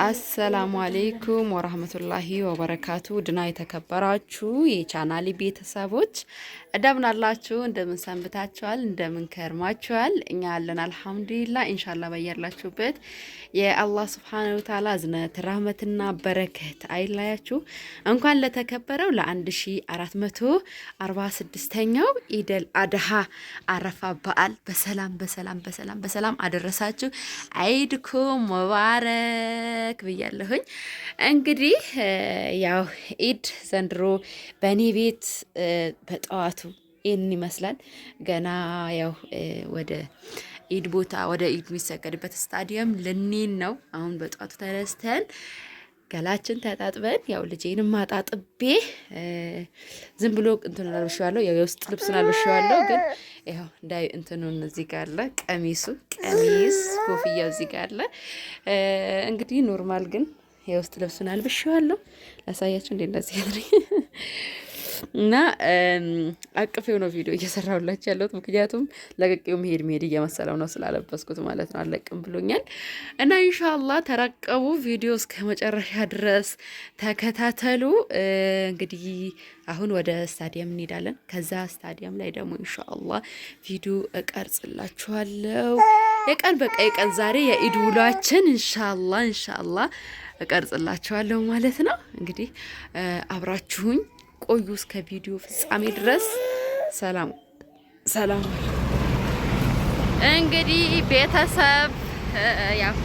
አሰላሙ አሌይኩም ወራህመቱላሂ ወበረካቱ ድና የተከበራችሁ የቻናሊ ቤተሰቦች እንደምን አላችሁ? እንደምን ሰንብታችኋል? እንደምን ከርማችኋል? እኛ አለን አልሐምዱሊላህ። ኢንሻአላህ በያላችሁበት የአላህ ሱብሓነሁ ወተዓላ እዝነት ረህመትና በረከት አይላያችሁ። እንኳን ለተከበረው ለ1446ኛው ኢደል አድሃ አረፋ በዓል በሰላም አደረሳችሁ። አይድኩም ሙባረክ ብያለሁኝ። እንግዲህ ያው ኢድ ዘንድሮ በእኔ ቤት በጠዋቱ ይህንን ይመስላል። ገና ያው ወደ ኢድ ቦታ ወደ ኢድ የሚሰገድበት ስታዲየም ልንሄድ ነው። አሁን በጠዋቱ ተነስተን ገላችን ተጣጥበን ያው ልጄንም አጣጥቤ ዝም ብሎ እንትን አልብሼዋለሁ። ያው የውስጥ ልብሱን አልብሼዋለሁ፣ ግን ያው እንዳይ እንትኑን እዚህ ጋር አለ ቀሚስ ኮፍያው እዚህ ጋር አለ። እንግዲህ ኖርማል ግን የውስጥ ልብሱን አልብሼዋለሁ። ላሳያችሁ እንዴ እንደዚህ እና አቅፌው ነው ቪዲዮ እየሰራሁላችሁ ያለሁት፣ ምክንያቱም ለቀቄው መሄድ እየመሰለው ነው ስላለበስኩት ማለት ነው። አለቅም ብሎኛል እና ኢንሻአላህ ተራቀቡ። ቪዲዮ እስከ መጨረሻ ድረስ ተከታተሉ። እንግዲህ አሁን ወደ ስታዲየም እንሄዳለን። ከዛ ስታዲየም ላይ ደግሞ ኢንሻአላህ ቪዲዮ እቀርጽላችኋለሁ። የቀን ዛሬ የኢድ ውሏችን ኢንሻአላህ እቀርጽላችኋለሁ ማለት ነው። እንግዲህ አብራችሁኝ ቆዩ እስከ ቪዲዮ ፍጻሜ ድረስ። ሰላም። እንግዲህ ቤተሰብ ያው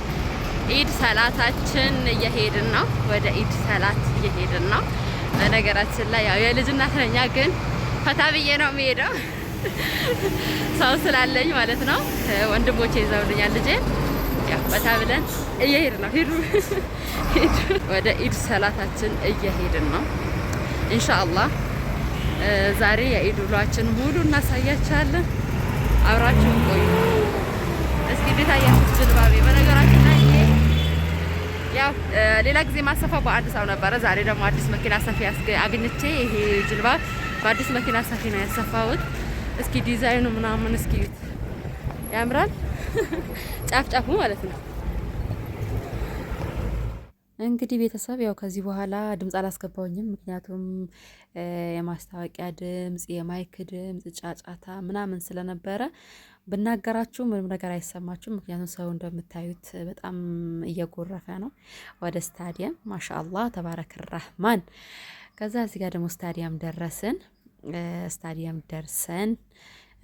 ኢድ ሰላታችን እየሄድን ነው። ወደ ኢድ ሰላት እየሄድን ነው። በነገራችን ላይ ያው የልጅነት ነኝ፣ ግን ፈታ ብዬ ነው የምሄደው ሰው ስላለኝ ማለት ነው። ወንድሞቼ ይዘውልኛል ልጄ። ያው ፈታ ብለን እየሄድን ነው። ሂዱ ወደ ኢድ ሰላታችን እየሄድን ነው ኢንሻአላህ። ዛሬ የኢድ ውሏችን ሙሉ እናሳያችኋለን። አብራችሁ ቆዩ። እስኪ እንዴታያችሁ ጅልባቤ። በነገራችን ላይ ያው ሌላ ጊዜ ማሰፋው በአንድ ሰው ነበረ። ዛሬ ደግሞ አዲስ መኪና ሰፊ አግኝቼ ይሄ ጅልባብ በአዲስ መኪና ሰፊ ነው ያሰፋሁት። እስኪ ዲዛይኑ ምናምን እስኪ ያምራል። ጫፍ ማለት ነው። እንግዲህ ቤተሰብ ያው ከዚህ በኋላ ድምፅ አላስገባውኝም፣ ምክንያቱም የማስታወቂያ ድምፅ፣ የማይክ ድምፅ፣ ጫጫታ ምናምን ስለነበረ ብናገራችሁ ምንም ነገር አይሰማችሁም። ምክንያቱም ሰው እንደምታዩት በጣም እየጎረፈ ነው ወደ ስታዲየም። ማሻአላህ ተባረክ ራህማን። ከዛ እዚህ ጋር ደግሞ ስታዲየም ደርሰን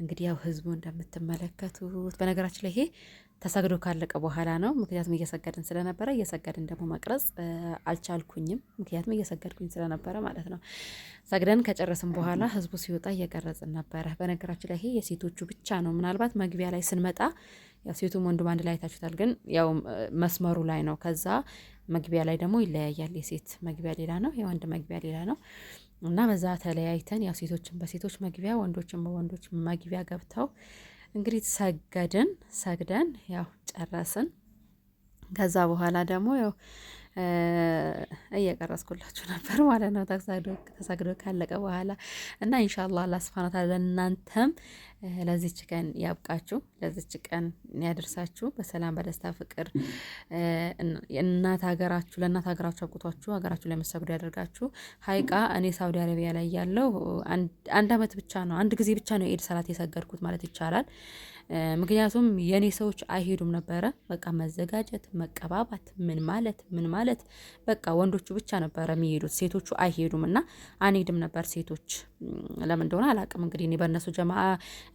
እንግዲህ ያው ህዝቡ እንደምትመለከቱት፣ በነገራችን ላይ ይሄ ተሰግዶ ካለቀ በኋላ ነው። ምክንያቱም እየሰገድን ስለነበረ እየሰገድን ደግሞ መቅረጽ አልቻልኩኝም፣ ምክንያቱም እየሰገድኩኝ ስለነበረ ማለት ነው። ሰግደን ከጨረስን በኋላ ህዝቡ ሲወጣ እየቀረጽን ነበረ። በነገራችን ላይ ይሄ የሴቶቹ ብቻ ነው። ምናልባት መግቢያ ላይ ስንመጣ ያው ሴቱም ወንዱም አንድ ላይ ታችሁታል፣ ግን ያው መስመሩ ላይ ነው። ከዛ መግቢያ ላይ ደግሞ ይለያያል። የሴት መግቢያ ሌላ ነው፣ የወንድ መግቢያ ሌላ ነው። እና በዛ ተለያይተን ያው ሴቶችን በሴቶች መግቢያ ወንዶችን በወንዶች መግቢያ ገብተው እንግዲህ ሰግደን ያው ጨረስን። ከዛ በኋላ ደግሞ ያው እየቀረስኩላችሁ ነበር ማለት ነው ተሰግዶ ካለቀ በኋላ። እና ኢንሻአላህ አላህ ሱብሓነሁ ወተዓላ ለእናንተም ለዚች ቀን ያብቃችሁ፣ ለዚች ቀን ያደርሳችሁ። በሰላም በደስታ ፍቅር ለእናት ሀገራችሁ አብቅቷችሁ ሀገራችሁ ላይ መሰግዱ ያደርጋችሁ። ሀይቃ እኔ ሳውዲ አረቢያ ላይ ያለው አንድ አመት ብቻ ነው፣ አንድ ጊዜ ብቻ ነው ኢድ ሰላት የሰገድኩት ማለት ይቻላል። ምክንያቱም የኔ ሰዎች አይሄዱም ነበረ። በቃ መዘጋጀት፣ መቀባባት፣ ምን ማለት በቃ ወንዶቹ ብቻ ነበረ የሚሄዱት፣ ሴቶቹ አይሄዱም እና አንሄድም ነበር ሴቶች። ለምን እንደሆነ አላቅም። እንግዲህ እኔ በእነሱ ጀማዓ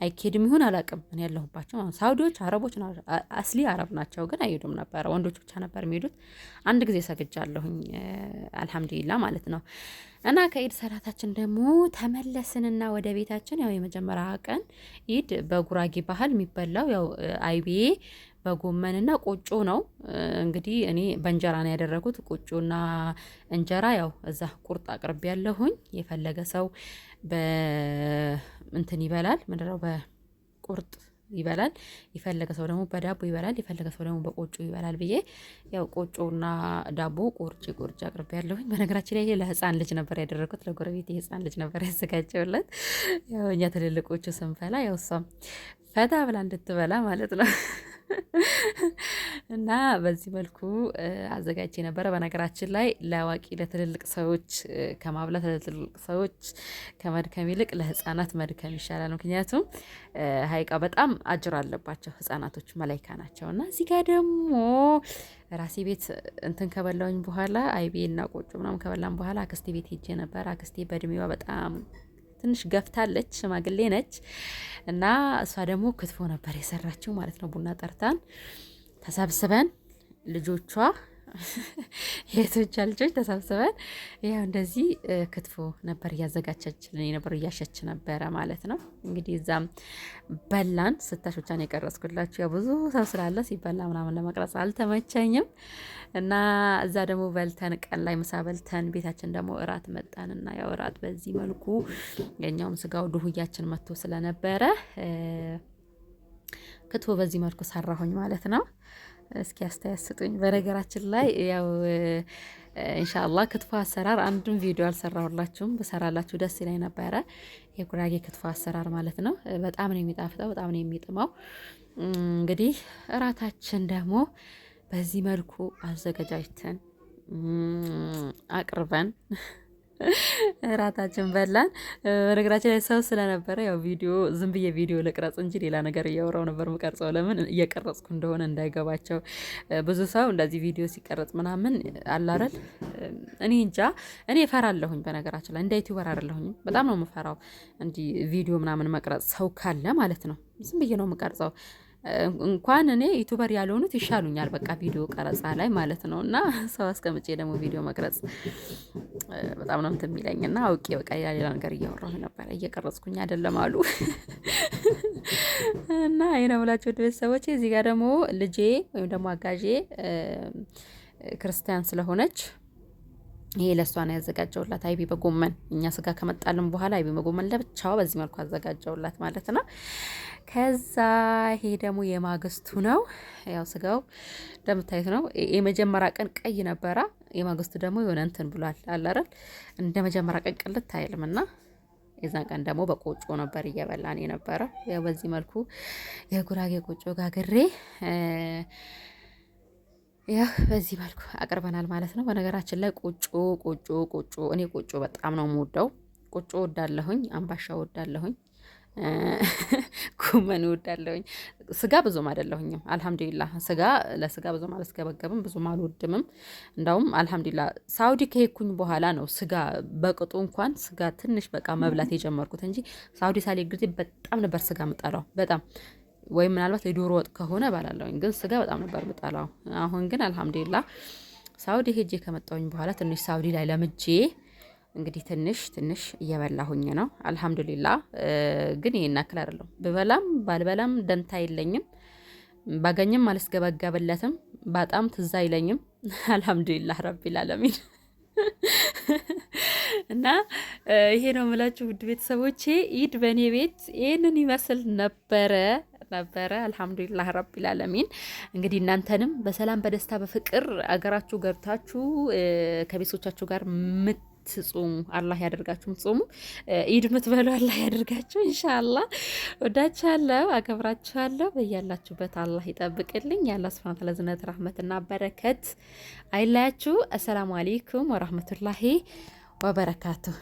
አይኬድም ይሁን አላቅም። እኔ ያለሁባቸው ሳውዲዎች አረቦች አስሊ አረብ ናቸው፣ ግን አይሄዱም ነበረ። ወንዶቹ ብቻ ነበር የሚሄዱት። አንድ ጊዜ ሰግጃለሁኝ አልሐምዱሊላህ ማለት ነው። እና ከኢድ ሰላታችን ደግሞ ተመለስንና ወደ ቤታችን። ያው የመጀመሪያ ቀን ኢድ በጉራጌ ባህል የሚበላው ያው አይቤ በጎመንና ቆጮ ነው። እንግዲህ እኔ በእንጀራ ነው ያደረኩት። ቆጮና እንጀራ ያው እዛ ቁርጥ አቅርቤ ያለሁኝ። የፈለገ ሰው በእንትን ይበላል፣ ምንድነው በቁርጥ ይበላል፣ የፈለገ ሰው ደግሞ በዳቦ ይበላል፣ የፈለገ ሰው ደግሞ በቆጮ ይበላል ብዬ ያው ቆጮና ዳቦ ቁርጭ አቅርቤ ያለሁኝ። በነገራችን ላይ ለህፃን ልጅ ነበር ያደረኩት፣ ለጎረቤት የህፃን ልጅ ነበር ያዘጋጀውለት። ያው እኛ ትልልቆቹ ስንፈላ ያው እሷም ፈታ ብላ እንድትበላ ማለት ነው። እና በዚህ መልኩ አዘጋጅቼ ነበረ። በነገራችን ላይ ለአዋቂ ለትልልቅ ሰዎች ከማብላት ለትልልቅ ሰዎች ከመድከም ይልቅ ለህፃናት መድከም ይሻላል። ምክንያቱም ሀይቃ በጣም አጅር አለባቸው ህፃናቶች መላይካ ናቸው። እና እዚህ ጋር ደግሞ ራሴ ቤት እንትን ከበላውኝ በኋላ አይቤ እና ቆጮ ምናምን ከበላም በኋላ አክስቴ ቤት ሄጄ ነበር። አክስቴ በእድሜዋ በጣም ትንሽ ገፍታለች፣ ሽማግሌ ነች እና እሷ ደግሞ ክትፎ ነበር የሰራችው ማለት ነው። ቡና ጠርታን ተሰብስበን ልጆቿ የቶቻ ልጆች ተሰብስበን ያው እንደዚህ ክትፎ ነበር እያዘጋጀችልን የነበር እያሸች ነበረ ማለት ነው። እንግዲህ እዛም በላን። ስታሾቻን የቀረጽኩላችሁ ያው ብዙ ሰው ስላለ ሲበላ ምናምን ለመቅረጽ አልተመቸኝም እና እዛ ደግሞ በልተን ቀን ላይ ምሳ በልተን ቤታችን ደግሞ እራት መጣንና ያው እራት በዚህ መልኩ የኛውም ስጋው ዱህያችን መጥቶ ስለነበረ ክትፎ በዚህ መልኩ ሰራሁኝ ማለት ነው። እስኪ አስተያየት ስጡኝ። በነገራችን ላይ ያው ኢንሻአላህ ክትፎ አሰራር አንድም ቪዲዮ አልሰራሁላችሁም፣ በሰራላችሁ ደስ ይለኝ ነበረ። የጉራጌ ክትፎ አሰራር ማለት ነው። በጣም ነው የሚጣፍጠው፣ በጣም ነው የሚጥመው። እንግዲህ እራታችን ደግሞ በዚህ መልኩ አዘገጃጅተን አቅርበን እራታችን በላን። በነገራችን ላይ ሰው ስለነበረ ያው ቪዲዮ ዝም ብዬ ቪዲዮ ልቅረጽ እንጂ ሌላ ነገር እያወራው ነበር የምቀርጸው። ለምን እየቀረጽኩ እንደሆነ እንዳይገባቸው። ብዙ ሰው እንደዚህ ቪዲዮ ሲቀረጽ ምናምን አላረል እኔ እንጃ፣ እኔ እፈራለሁኝ። በነገራችን ላይ እንደ ዩቲዩበር አይደለሁኝ፣ በጣም ነው የምፈራው እንዲህ ቪዲዮ ምናምን መቅረጽ ሰው ካለ ማለት ነው። ዝም ብዬ ነው የምቀርጸው። እንኳን እኔ ዩቲዩበር ያልሆኑት ይሻሉኛል፣ በቃ ቪዲዮ ቀረጻ ላይ ማለት ነው። እና ሰው አስቀምጬ ደግሞ ቪዲዮ መቅረጽ በጣም ነው እንትን የሚለኝ እና አውቄ በቃ ሌላ ነገር እያወራሁ ነበር፣ እየቀረጽኩኝ አይደለም አሉ እና ይሄ ነው የምላችሁ ቤተሰቦቼ። እዚህ ጋር ደግሞ ልጄ ወይም ደግሞ አጋዤ ክርስቲያን ስለሆነች ይሄ ለሷ ነው ያዘጋጀውላት አይቢ በጎመን። እኛ ስጋ ከመጣልን በኋላ አይቢ በጎመን ለብቻው በዚህ መልኩ አዘጋጀውላት ማለት ነው። ከዛ ይሄ ደግሞ የማግስቱ ነው። ያው ስጋው እንደምታዩት ነው። የመጀመሪያ ቀን ቀይ ነበረ፣ የማግስቱ ደግሞ የሆነ እንትን ብሏል አለ አይደል? እንደ መጀመሪያ ቀን ቅልት አይልምና የዛን ቀን ደግሞ በቆጮ ነበር እየበላን የነበረ። ያው በዚህ መልኩ የጉራጌ ቆጮ ጋግሬ ያው በዚህ መልኩ አቅርበናል ማለት ነው። በነገራችን ላይ ቆጮ እኔ ቆጮ በጣም ነው የምወደው። ቆጮ ወዳለሁኝ፣ አምባሻ ወዳለሁኝ፣ ጎመን ወዳለሁኝ። ስጋ ብዙም አይደለሁኝም አልሐምዱሊላህ። ለስጋ ብዙም አልስገበገብም፣ ብዙም አልወድምም። እንዳውም አልሐምዱሊላህ ሳውዲ ከሄድኩኝ በኋላ ነው ስጋ በቅጡ እንኳን ስጋ ትንሽ በቃ መብላት የጀመርኩት እንጂ ሳውዲ ሳልሄድ ጊዜ በጣም ነበር ስጋ የምጠላው በጣም። ወይም ምናልባት የዶሮ ወጥ ከሆነ ባላለሁኝ፣ ግን ስጋ በጣም ነበር የምጠላው። አሁን ግን አልሐምዱሊላህ ሳውዲ ሄጄ ከመጣሁኝ በኋላ ትንሽ ሳውዲ ላይ ለምጄ እንግዲህ ትንሽ እየበላሁኝ ነው አልሐምዱሊላህ። ግን ይሄን አክል አይደለም። ብበላም ባልበላም ደንታ የለኝም። ባገኝም አልስገበገብለትም፣ በጣም ትዝ አይለኝም። አልሐምዱሊላህ ረቢል ዓለሚን እና ይሄ ነው የምላችሁ ውድ ቤተሰቦቼ። ኢድ በእኔ ቤት ይህንን ይመስል ነበረ። አልሐምዱሊላህ ረቢል ዓለሚን። እንግዲህ እናንተንም በሰላም በደስታ በፍቅር አገራችሁ ገብታችሁ ከቤተሰቦቻችሁ ጋር ምትጾሙ አላህ ያደርጋችሁ። ምትጾሙ ኢድ ምትበሉ አላህ ያደርጋችሁ ኢንሻአላህ። ወዳችኋለሁ፣ አከብራችኋለሁ። በያላችሁበት አላህ ይጠብቅልኝ። ያላህ ሱብሃነሁ ወተዓላ ዝነት ረህመትና በረከት አይለያችሁ። አሰላሙ አለይኩም ወራህመቱላሂ ወበረካቱሁ።